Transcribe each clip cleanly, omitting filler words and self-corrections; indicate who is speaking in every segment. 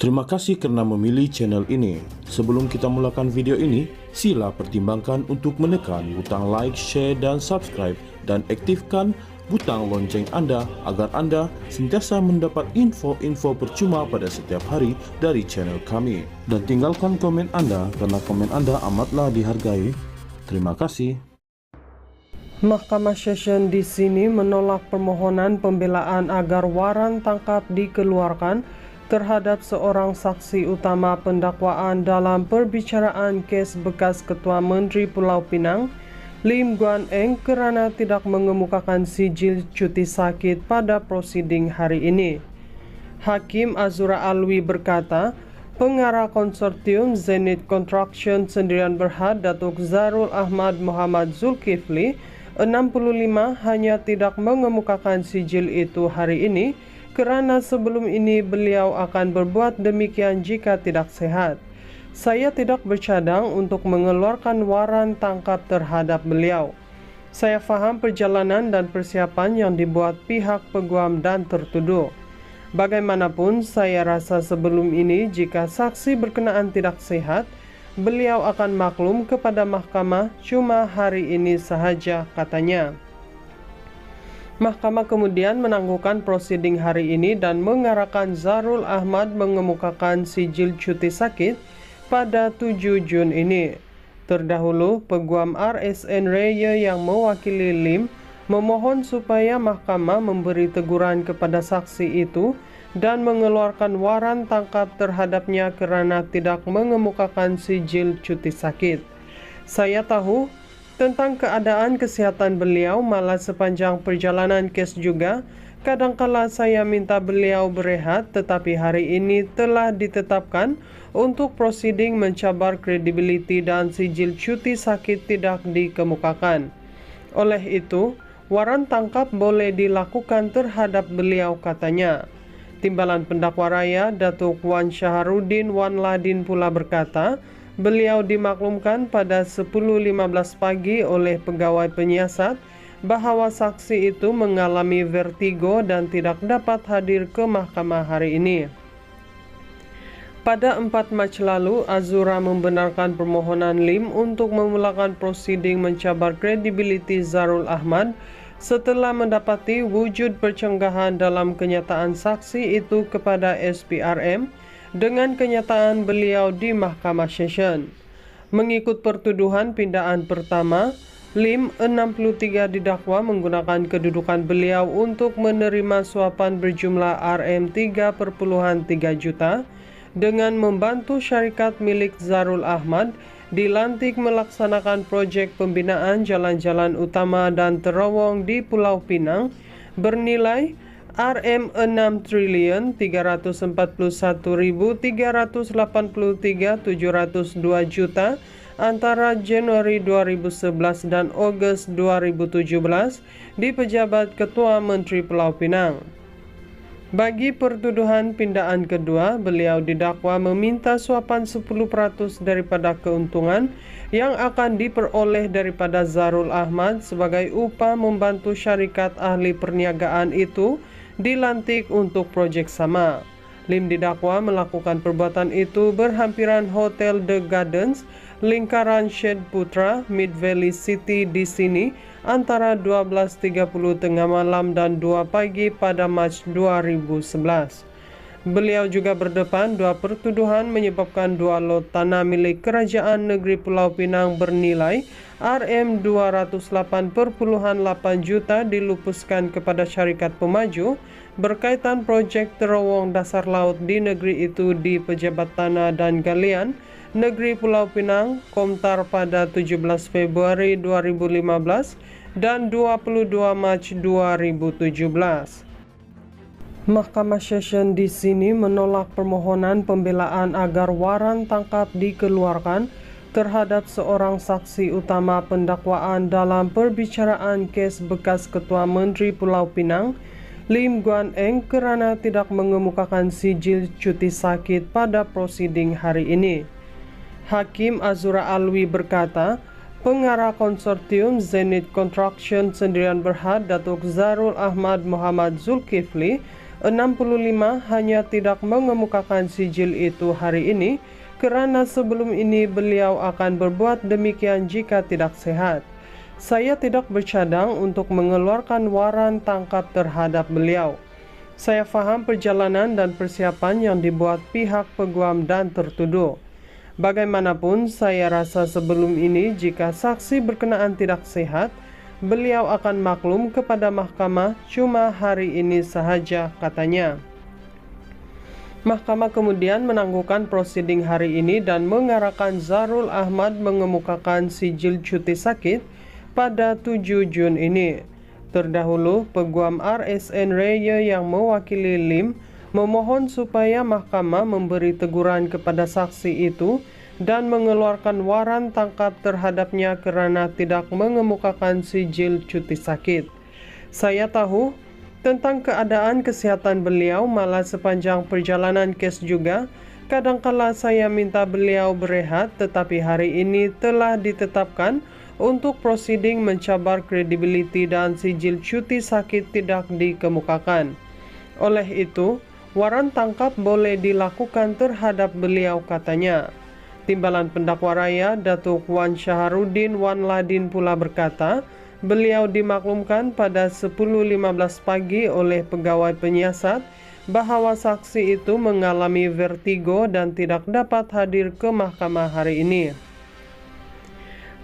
Speaker 1: Terima kasih karena memilih channel ini. Sebelum kita mulakan video ini, sila pertimbangkan untuk menekan butang like, share, dan subscribe, dan aktifkan butang lonceng Anda agar Anda sentiasa mendapat info-info percuma pada setiap hari dari channel kami. Dan tinggalkan komen Anda karena komen Anda amatlah dihargai. Terima kasih.
Speaker 2: Mahkamah Session di sini menolak permohonan pembelaan agar waran tangkap dikeluarkan terhadap seorang saksi utama pendakwaan dalam perbicaraan kes bekas Ketua Menteri Pulau Pinang, Lim Guan Eng, kerana tidak mengemukakan sijil cuti sakit pada prosiding hari ini. Hakim Azura Alwi berkata, Pengarah Konsortium Zenith Construction Sendirian Berhad Datuk Zarul Ahmad Muhammad Zulkifli, 65, hanya tidak mengemukakan sijil itu hari ini, kerana sebelum ini beliau akan berbuat demikian jika tidak sehat. Saya tidak bercadang untuk mengeluarkan waran tangkap terhadap beliau. Saya faham perjalanan dan persiapan yang dibuat pihak peguam dan tertuduh. Bagaimanapun, saya rasa sebelum ini jika saksi berkenaan tidak sehat, beliau akan maklum kepada mahkamah, cuma hari ini sahaja, katanya. Mahkamah kemudian menangguhkan prosiding hari ini dan mengarahkan Zarul Ahmad mengemukakan sijil cuti sakit pada 7 Jun ini. Terdahulu, Peguam RSN Raya yang mewakili Lim memohon supaya mahkamah memberi teguran kepada saksi itu dan mengeluarkan waran tangkap terhadapnya kerana tidak mengemukakan sijil cuti sakit. Saya tahu tentang keadaan kesihatan beliau, malah sepanjang perjalanan kes juga, kadangkala saya minta beliau berehat, tetapi hari ini telah ditetapkan untuk prosiding mencabar kredibiliti dan sijil cuti sakit tidak dikemukakan. Oleh itu, waran tangkap boleh dilakukan terhadap beliau, katanya. Timbalan Pendakwa Raya Datuk Wan Syaharudin Wan Ladin pula berkata, beliau dimaklumkan pada 10.15 pagi oleh pegawai penyiasat bahawa saksi itu mengalami vertigo dan tidak dapat hadir ke mahkamah hari ini. Pada 4 Mac lalu, Azura membenarkan permohonan Lim untuk memulakan prosiding mencabar kredibiliti Zarul Ahmad setelah mendapati wujud percenggahan dalam kenyataan saksi itu kepada SPRM dengan kenyataan beliau di Mahkamah Session. Mengikut pertuduhan pindaan pertama, Lim 63 didakwa menggunakan kedudukan beliau untuk menerima suapan berjumlah RM3.3 juta dengan membantu syarikat milik Zarul Ahmad dilantik melaksanakan projek pembinaan jalan-jalan utama dan terowong di Pulau Pinang bernilai RM6.341.383.702 juta antara Januari 2011 dan Ogos 2017 di pejabat Ketua Menteri Pulau Pinang. Bagi pertuduhan pindaan kedua, beliau didakwa meminta suapan 10% daripada keuntungan yang akan diperoleh daripada Zarul Ahmad sebagai upah membantu syarikat ahli perniagaan itu dilantik untuk projek sama. Lim didakwa melakukan perbuatan itu berhampiran Hotel The Gardens, lingkaran Syed Putra, Mid Valley City di sini antara 12.30 tengah malam dan 2 pagi pada Mac 2011. Beliau juga berdepan dua pertuduhan menyebabkan dua lot tanah milik Kerajaan Negeri Pulau Pinang bernilai RM208.8 juta dilupuskan kepada syarikat pemaju berkaitan projek terowong dasar laut di negeri itu di Pejabat Tanah dan Galian Negeri Pulau Pinang, Komtar pada 17 Februari 2015 dan 22 Mac 2017. Mahkamah Session di sini menolak permohonan pembelaan agar waran tangkap dikeluarkan terhadap seorang saksi utama pendakwaan dalam perbicaraan kes bekas Ketua Menteri Pulau Pinang, Lim Guan Eng, kerana tidak mengemukakan sijil cuti sakit pada prosiding hari ini. Hakim Azura Alwi berkata, Pengarah Konsortium Zenith Construction Sendirian Berhad Datuk Zarul Ahmad Muhammad Zulkifli 65 hanya tidak mengemukakan sijil itu hari ini kerana sebelum ini beliau akan berbuat demikian jika tidak sehat. Saya tidak bercadang untuk mengeluarkan waran tangkap terhadap beliau. Saya faham perjalanan dan persiapan yang dibuat pihak peguam dan tertuduh. Bagaimanapun, saya rasa sebelum ini jika saksi berkenaan tidak sehat, beliau akan maklum kepada mahkamah cuma hari ini sahaja, katanya. Mahkamah kemudian menangguhkan prosiding hari ini dan mengarahkan Zarul Ahmad mengemukakan sijil cuti sakit pada 7 Jun ini. Terdahulu, Peguam RSN Raya yang mewakili Lim memohon supaya mahkamah memberi teguran kepada saksi itu dan mengeluarkan waran tangkap terhadapnya kerana tidak mengemukakan sijil cuti sakit. Saya tahu tentang keadaan kesihatan beliau, malah sepanjang perjalanan kes juga, kadangkala saya minta beliau berehat, tetapi hari ini telah ditetapkan untuk prosiding mencabar kredibiliti dan sijil cuti sakit tidak dikemukakan. Oleh itu, waran tangkap boleh dilakukan terhadap beliau, katanya. Timbalan Pendakwa Raya Datuk Wan Syaharudin Wan Ladin pula berkata, beliau dimaklumkan pada 10.15 pagi oleh pegawai penyiasat bahawa saksi itu mengalami vertigo dan tidak dapat hadir ke mahkamah hari ini.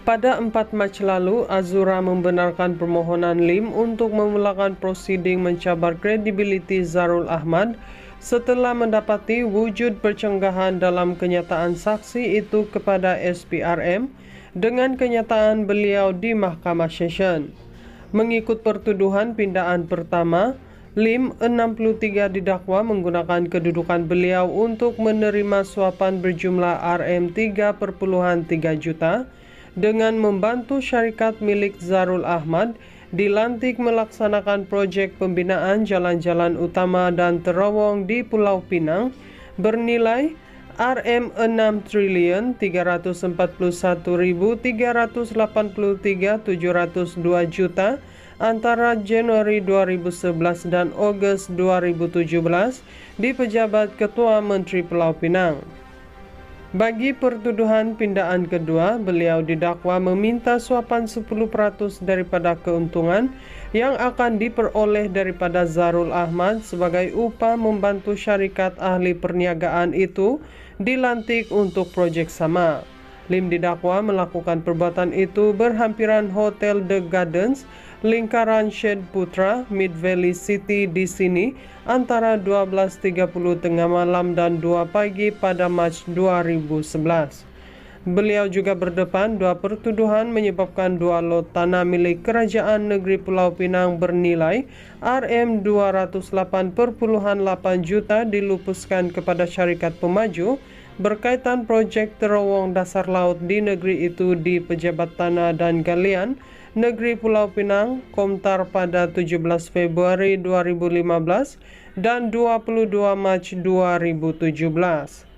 Speaker 2: Pada 4 Mac lalu, Azura membenarkan permohonan Lim untuk memulakan prosiding mencabar kredibiliti Zarul Ahmad setelah mendapati wujud percenggahan dalam kenyataan saksi itu kepada SPRM dengan kenyataan beliau di Mahkamah Session. Mengikut pertuduhan pindaan pertama, Lim 63 didakwa menggunakan kedudukan beliau untuk menerima suapan berjumlah Rm3,3 juta dengan membantu syarikat milik Zarul Ahmad dilantik melaksanakan projek pembinaan jalan-jalan utama dan terowong di Pulau Pinang bernilai Rm6.341.383.702 juta antara Januari 2011 dan Ogos 2017 di pejabat Ketua Menteri Pulau Pinang. Bagi pertuduhan pindaan kedua, beliau didakwa meminta suapan 10% daripada keuntungan yang akan diperoleh daripada Zarul Ahmad sebagai upah membantu syarikat ahli perniagaan itu dilantik untuk projek sama. Lim didakwa melakukan perbuatan itu berhampiran Hotel The Gardens, lingkaran Syed Putra, Mid Valley City di sini antara 12.30 tengah malam dan 2 pagi pada Mac 2011. Beliau juga berdepan dua pertuduhan menyebabkan 2 lot tanah milik Kerajaan Negeri Pulau Pinang bernilai Rm208.8 juta dilupuskan kepada syarikat pemaju berkaitan projek terowong dasar laut di negeri itu di Pejabat Tanah dan Galian Negeri Pulau Pinang, Komtar pada 17 Februari 2015 dan 22 Mac 2017.